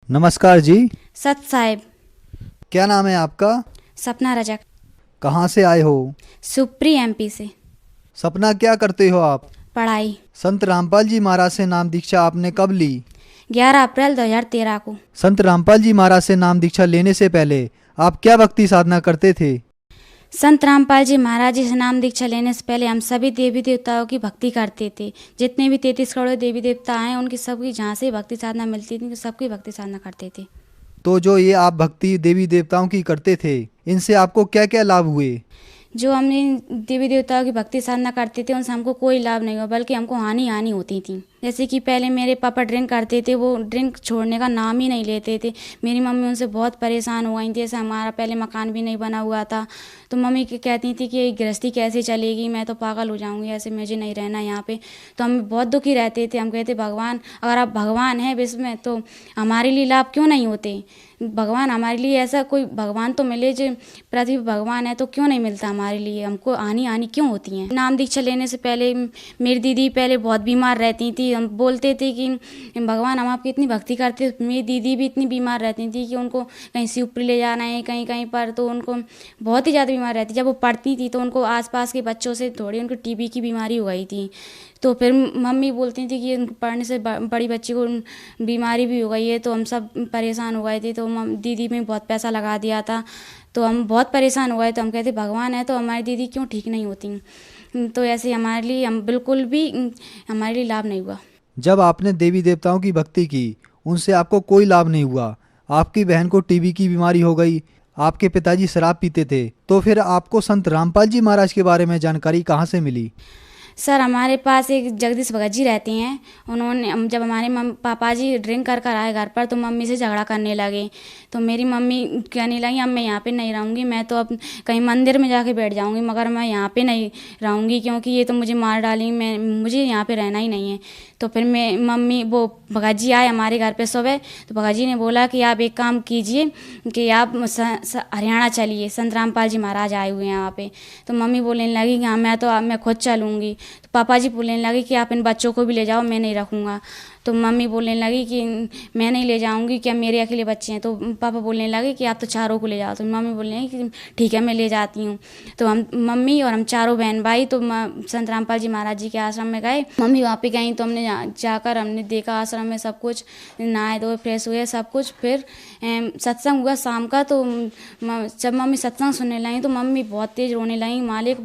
नमस्कार जी। सत साहिब। क्या नाम है आपका? सपना रजक। कहाँ से आए हो? सुप्री एमपी से। सपना, क्या करते हो आप? पढ़ाई। संत रामपाल जी महाराज से नाम दीक्षा आपने कब ली? 11 अप्रैल 2013 को। संत रामपाल जी महाराज से नाम दीक्षा लेने से पहले आप क्या भक्ति साधना करते थे? संत रामपाल जी महाराज जी से नाम दीक्षा लेने से पहले हम सभी देवी देवताओं की भक्ति करते थे। जितने भी 33 करोड़ देवी देवता हैं उनकी सबकी जहाँ से भक्ति साधना मिलती थी सबकी भक्ति साधना करते थे। तो जो ये आप भक्ति देवी देवताओं की करते थे, इनसे आपको क्या क्या लाभ हुए? जो हमने देवी देवताओं की भक्ति साधना करते थे उनसे हमको कोई लाभ नहीं हुआ, बल्कि हमको हानि हानि होती थी। जैसे कि पहले मेरे पापा ड्रिंक करते थे, वो ड्रिंक छोड़ने का नाम ही नहीं लेते थे। मेरी मम्मी उनसे बहुत परेशान हो गई थी। जैसे हमारा पहले मकान भी नहीं बना हुआ था, तो मम्मी कहती थी कि ये गृहस्थी कैसे चलेगी, मैं तो पागल हो जाऊंगी, ऐसे मुझे नहीं रहना यहाँ पे। तो हम बहुत दुखी रहते थे। हम कहते भगवान, अगर आप भगवान हैं विश्व में तो हमारे लिए लाभ क्यों नहीं होते? भगवान हमारे लिए ऐसा कोई भगवान तो मिले, जो पृथ्वी पर भगवान है तो क्यों नहीं मिलता हमारे लिए, हमको हानि हानि क्यों होती है? नाम दीक्षा लेने से पहले मेरी दीदी पहले बहुत बीमार रहती थी। हम बोलते थे कि भगवान हम आपकी इतनी भक्ति करते, मेरी दीदी भी इतनी बीमार रहती थी कि उनको कहीं शिवपुरी ले जाना है कहीं कहीं पर, तो उनको बहुत ही ज़्यादा बीमार रहती। जब वो पढ़ती थी तो उनको आसपास के बच्चों से थोड़ी उनको टीबी की बीमारी हो गई थी। तो फिर मम्मी बोलती थी कि पढ़ने से बड़ी बच्ची को बीमारी भी हो गई है, तो हम सब परेशान हो गए थे। तो दीदी में बहुत पैसा लगा दिया था, तो हम बहुत परेशान हो गए। तो हम कहते भगवान है तो हमारी दीदी क्यों ठीक नहीं होती? तो ऐसे हमारे लिए हम बिल्कुल भी हमारे लिए लाभ नहीं हुआ। जब आपने देवी देवताओं की भक्ति की, उनसे आपको कोई लाभ नहीं हुआ। आपकी बहन को टीबी की बीमारी हो गई, आपके पिताजी शराब पीते थे, तो फिर आपको संत रामपाल जी महाराज के बारे में जानकारी कहाँ से मिली? सर, हमारे पास एक जगदीश भगत जी रहती हैं। उन्होंने जब हमारे पापा जी ड्रिंक कर कर आए घर पर, तो मम्मी से झगड़ा करने लगे। तो मेरी मम्मी कहने लगी अब मैं यहाँ पे नहीं रहूँगी, मैं तो अब कहीं मंदिर में जाके बैठ जाऊँगी, मगर मैं यहाँ पे नहीं रहूँगी क्योंकि ये तो मुझे मार डालेंगी, मैं मुझे यहाँ पे रहना ही नहीं है। तो फिर मैं मम्मी वो भगत जी आए हमारे घर पे सुबह। तो भगत जी ने बोला कि आप एक काम कीजिए कि आप हरियाणा चलिए, संत रामपाल जी महाराज आए हुए हैं यहाँ पे। तो मम्मी बोलने लगी कि हाँ मैं खुद चलूँगी। तो पापा जी बोलने लगे कि आप इन बच्चों को भी ले जाओ, मैं नहीं रखूँगा। तो मम्मी बोलने लगी कि मैं नहीं ले जाऊँगी, क्या मेरे अकेले बच्चे हैं? तो पापा बोलने लगे कि आप तो चारों को ले जाओ। तो मम्मी बोलने लगी कि ठीक है मैं ले जाती हूँ। तो हम मम्मी और हम चारों बहन भाई तो संत रामपाल जी महाराज जी के आश्रम में गए। मम्मी वहाँ पे गई तो हमने जाकर हमने देखा आश्रम में सब कुछ, नहाए धोए फ्रेश हुए सब कुछ। फिर सत्संग हुआ शाम का। तो जब मम्मी सत्संग सुनने लगी तो मम्मी बहुत तेज़ रोने लगी, मालिक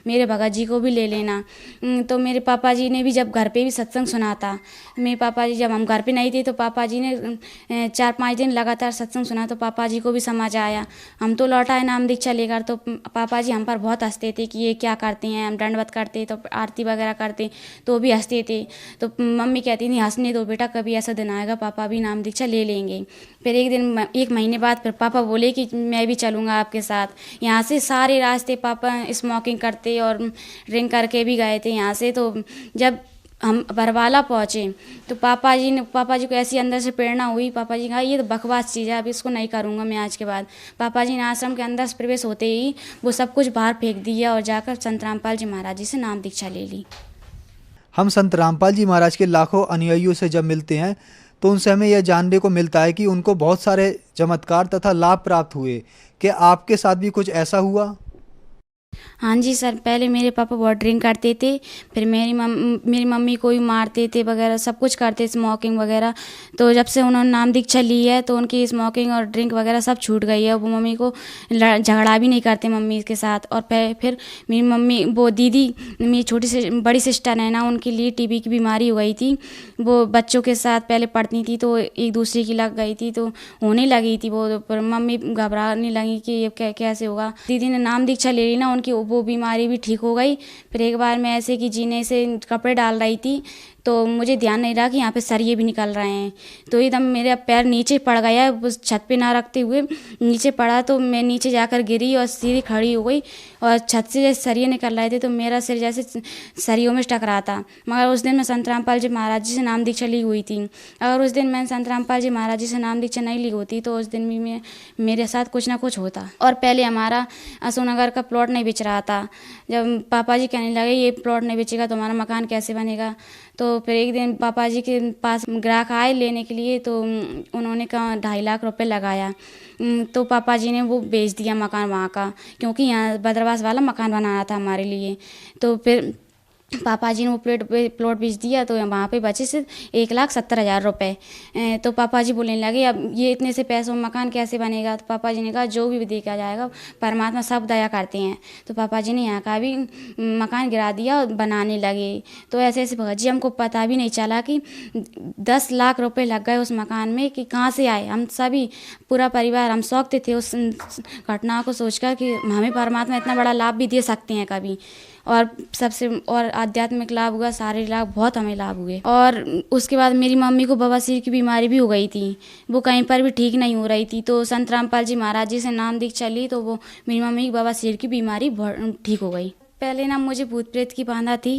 मेरे भगत जी को भी ले लेना। तो मेरे पापा जी ने भी जब घर पे भी सत्संग सुना था, मेरे पापा जी जब हम घर पे नहीं थे तो पापा जी ने 4-5 दिन लगातार सत्संग सुना, तो पापा जी को भी समझ आया। हम तो लौट आए नाम दीक्षा लेकर, तो पापा जी हम पर बहुत हंसते थे कि ये क्या करते हैं। हम दंडवत करते तो आरती वगैरह करते तो भी हंसते थे। तो मम्मी कहती थी हंसने दो बेटा, कभी ऐसा दिन आएगा पापा भी नाम दीक्षा ले लेंगे। फिर एक दिन 1 महीने बाद फिर पापा बोले कि मैं भी चलूँगा आपके साथ। यहाँ से सारे रास्ते पापा स्मोकिंग करते और ड्रिंक करके भी गए थे यहाँ से। तो जब हम बरवाला पहुँचे तो पापा जी को ऐसी अंदर से प्रेरणा हुई। पापा जी कहा ये तो बकवास चीज़ है, अब इसको नहीं करूँगा मैं आज के बाद। पापा जी ने आश्रम के अंदर प्रवेश होते ही वो सब कुछ बाहर फेंक दिया और जाकर संत रामपाल जी महाराज जी से नाम दीक्षा ले ली। हम संत रामपाल जी महाराज के लाखों अनुयायियों से जब मिलते हैं तो उनसे हमें यह जानने को मिलता है कि उनको बहुत सारे चमत्कार तथा लाभ प्राप्त हुए। क्या आपके साथ भी कुछ ऐसा हुआ? हाँ जी सर, पहले मेरे पापा बहुत ड्रिंक करते थे, फिर मेरी मम्मी को भी मारते थे वगैरह, सब कुछ करते, स्मोकिंग वगैरह। तो जब से उन्होंने नाम दीक्षा ली है तो उनकी स्मोकिंग और ड्रिंक वगैरह सब छूट गई है। वो मम्मी को झगड़ा भी नहीं करते मम्मी के साथ। और फिर मेरी मम्मी वो दीदी, मेरी बड़ी सिस्टर है ना, उनके लिए टीबी की बीमारी हो गई थी। वो बच्चों के साथ पहले पढ़ती थी तो एक दूसरे की लग गई थी, तो होने लगी थी वो, पर मम्मी घबराने लगी कि ये कैसे होगा। दीदी ने नाम दीक्षा ले ली ना, उनकी वो बीमारी भी ठीक हो गई। फिर एक बार मैं ऐसे कि जीने से कपड़े डाल रही थी तो मुझे ध्यान नहीं रहा कि यहाँ पे सरिये भी निकल रहे हैं, तो एकदम मेरा पैर नीचे पड़ गया, उस छत पे ना रखते हुए नीचे पड़ा। तो मैं नीचे जाकर गिरी और सीधी खड़ी हो गई और छत से जैसे सरिये निकल रहे थे तो मेरा सिर जैसे सरियों में टकरा था। मगर उस दिन मैं संत रामपाल जी महाराज जी से नाम दीक्षा ली हुई थी। अगर उस दिन मैं संत रामपाल जी महाराज जी से नाम दीक्षा नहीं ली होती तो उस दिन भी मेरे साथ कुछ ना कुछ होता। और पहले हमारा अशोकनगर का प्लॉट नहीं बिच रहा था। जब पापा जी कहने लगे ये प्लॉट नहीं बेचेगा तो हमारा मकान कैसे बनेगा, तो फिर एक दिन पापा जी के पास ग्राहक आए लेने के लिए, तो उन्होंने कहा 2.5 लाख रुपए लगाया। तो पापा जी ने वो बेच दिया मकान वहाँ का, क्योंकि यहाँ बदरवास वाला मकान बनाना था हमारे लिए। तो फिर पापा जी ने वो प्लॉट बेच दिया, तो वहाँ पे बचे सिर्फ 1,70,000 रुपये। तो पापा जी बोलने लगे अब ये इतने से पैसों में मकान कैसे बनेगा। तो पापा जी ने कहा जो भी देखा जाएगा, परमात्मा सब दया करते हैं। तो पापा जी ने यहाँ का भी मकान गिरा दिया और बनाने लगे। तो ऐसे ऐसे भगत जी हमको पता भी नहीं चला कि 10 लाख रुपए लग गए उस मकान में, कि कहाँ से आए। हम सभी पूरा परिवार हम शौकते थे उस घटना को सोचकर कि हमें परमात्मा इतना बड़ा लाभ भी दे सकते हैं कभी। और सबसे और आध्यात्मिक लाभ हुआ, शारीरिक लाभ बहुत हमें लाभ हुए। और उसके बाद मेरी मम्मी को बवासीर की बीमारी भी हो गई थी, वो कहीं पर भी ठीक नहीं हो रही थी। तो संत रामपाल जी महाराज जी से नाम दीक्षा ली, तो वो मेरी मम्मी की बवासीर की बीमारी ठीक हो गई। पहले ना मुझे भूत प्रेत की बाधा थी,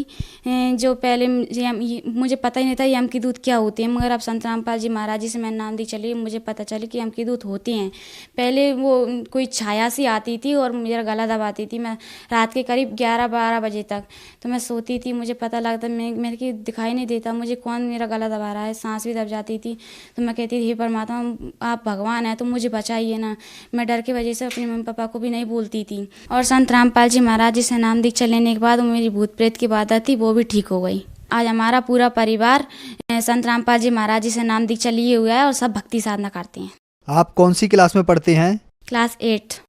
जो पहले मुझे पता ही नहीं था यम की दूत क्या होते हैं। मगर अब संत रामपाल जी महाराज जी से मैं नाम दी चली, मुझे पता चली कि यम की दूत होते हैं। पहले वो कोई छाया सी आती थी और मेरा गला दबाती थी। मैं रात के करीब 11-12 बजे तक तो मैं सोती थी, मुझे पता लगता मेरे की दिखाई नहीं देता मुझे कौन मेरा गला दबा रहा है, सांस भी दब जाती थी। तो मैं कहती थी हे परमात्मा आप भगवान हैं तो मुझे बचाइए ना। मैं डर की वजह से अपने मम्मी पापा को भी नहीं बोलती थी। और संत रामपाल जी महाराज जी से नाम दीक्षा लेने के बाद मेरी भूत प्रेत की बाधा थी वो भी ठीक हो गई। आज हमारा पूरा परिवार संत रामपाल जी महाराज जी से नाम दीक्षा लिए हुआ है और सब भक्ति साधना करते हैं। आप कौन सी क्लास में पढ़ते हैं? क्लास 8।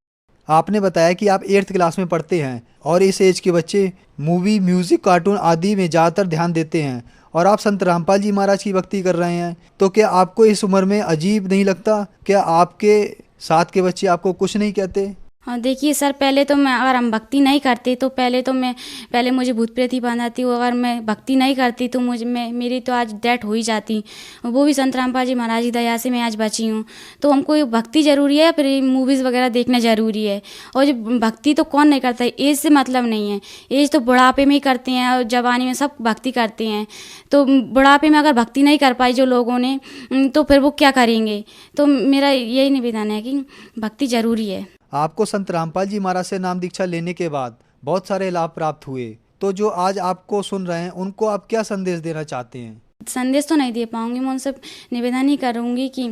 आपने बताया कि आप 8th क्लास में पढ़ते हैं और इस एज के बच्चे मूवी, म्यूजिक, कार्टून आदि में ज़्यादातर ध्यान देते हैं और आप संत रामपाल जी महाराज की भक्ति कर रहे हैं। तो क्या आपको इस उम्र में अजीब नहीं लगता? क्या आपके साथ के बच्चे आपको कुछ नहीं कहते? हाँ देखिए सर, पहले तो मैं अगर हम भक्ति नहीं करते तो पहले मुझे भूत प्रेत ही बांधा थी। अगर मैं भक्ति नहीं करती तो मेरी तो आज डेथ हो ही जाती। वो भी संत रामपाल जी महाराज की दया से मैं आज बची हूँ। तो हमको भक्ति ज़रूरी है, फिर मूवीज़ वगैरह देखना ज़रूरी है। और जो भक्ति तो कौन नहीं करता है, एज से मतलब नहीं है। एज तो बुढ़ापे में ही करते हैं और जवानी में सब भक्ति करते हैं। तो बुढ़ापे में अगर भक्ति नहीं कर पाई जो लोगों ने, तो फिर वो क्या करेंगे। तो मेरा यही निवेदन है कि भक्ति ज़रूरी है। आपको संत रामपाल जी महाराज से नाम दीक्षा लेने के बाद बहुत सारे लाभ प्राप्त हुए, तो जो आज आपको सुन रहे हैं उनको आप क्या संदेश देना चाहते हैं? संदेश तो नहीं दे पाऊंगी, मैं उनसे निवेदन ही करूंगी कि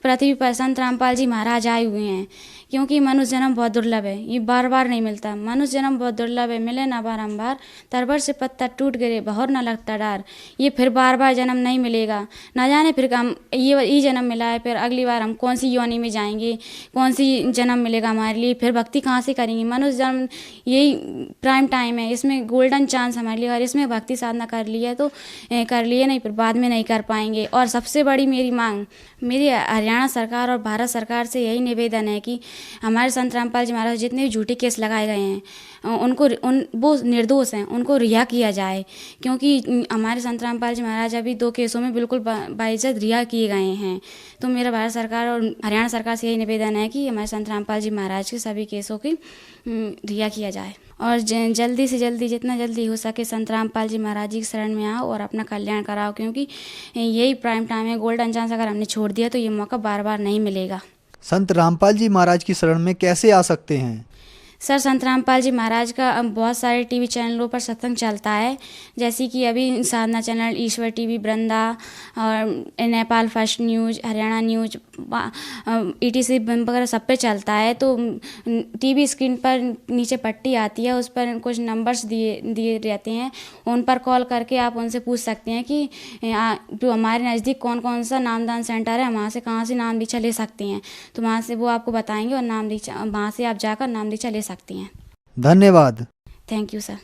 पृथ्वी पर संत रामपाल जी महाराज आए हुए हैं, क्योंकि मनुष्य जन्म बहुत दुर्लभ है, ये बार बार नहीं मिलता। मनुष्य जन्म बहुत दुर्लभ है, मिले ना बारंबार, तरबर से पत्ता टूट गिरे बहुर न लगता डार। ये फिर बार बार जन्म नहीं मिलेगा, ना जाने फिर हम ये जन्म मिला है, फिर अगली बार हम कौन सी योनि में जाएंगे, कौन सी जन्म मिलेगा हमारे लिए, फिर भक्ति कहाँ से करेंगे। मनुष्य जन्म यही प्राइम टाइम है, इसमें गोल्डन चांस हमारे लिए, और इसमें भक्ति साधना कर लिया तो कर लिए, नहीं फिर बाद में नहीं कर पाएंगे। और सबसे बड़ी मेरी मांग मेरी हरियाणा सरकार और भारत सरकार से यही निवेदन है कि हमारे संत रामपाल जी महाराज जितने भी झूठे केस लगाए गए हैं वो निर्दोष हैं, उनको रिहा किया जाए। क्योंकि हमारे संत रामपाल जी महाराज अभी 2 केसों में बिल्कुल बाइज्जत रिहा किए गए हैं। तो मेरा भारत सरकार और हरियाणा सरकार से यही निवेदन है कि हमारे संत रामपाल जी महाराज के सभी केसों की रिहा किया जाए। और जल्दी से जल्दी, जितना जल्दी हो सके, संत रामपाल जी महाराज जी की शरण में आओ और अपना कल्याण कराओ, क्योंकि यही प्राइम टाइम है, गोल्डन चांस। अगर हमने छोड़ दिया तो ये मौका बार बार नहीं मिलेगा। संत रामपाल जी महाराज की शरण में कैसे आ सकते हैं? सर, संत रामपाल जी महाराज का बहुत सारे टीवी चैनलों पर सत्संग चलता है, जैसे कि अभी साधना चैनल, ईश्वर टीवी, वृंदा और Nepal first news, Haryana news, ETC वगैरह सब पे चलता है। तो टीवी स्क्रीन पर नीचे पट्टी आती है, उस पर कुछ नंबर्स दिए रहते हैं, उन पर कॉल करके आप उनसे पूछ सकते हैं कि जो हमारे नज़दीक कौन कौन सा नामदान सेंटर है, वहाँ से कहाँ से नाम दीक्षा ले सकते हैं। तो वहाँ से वो आपको बताएंगे और नाम दीक्षा वहाँ से आप जाकर नाम दीक्षा ले सकती हैं। धन्यवाद। Thank you sir.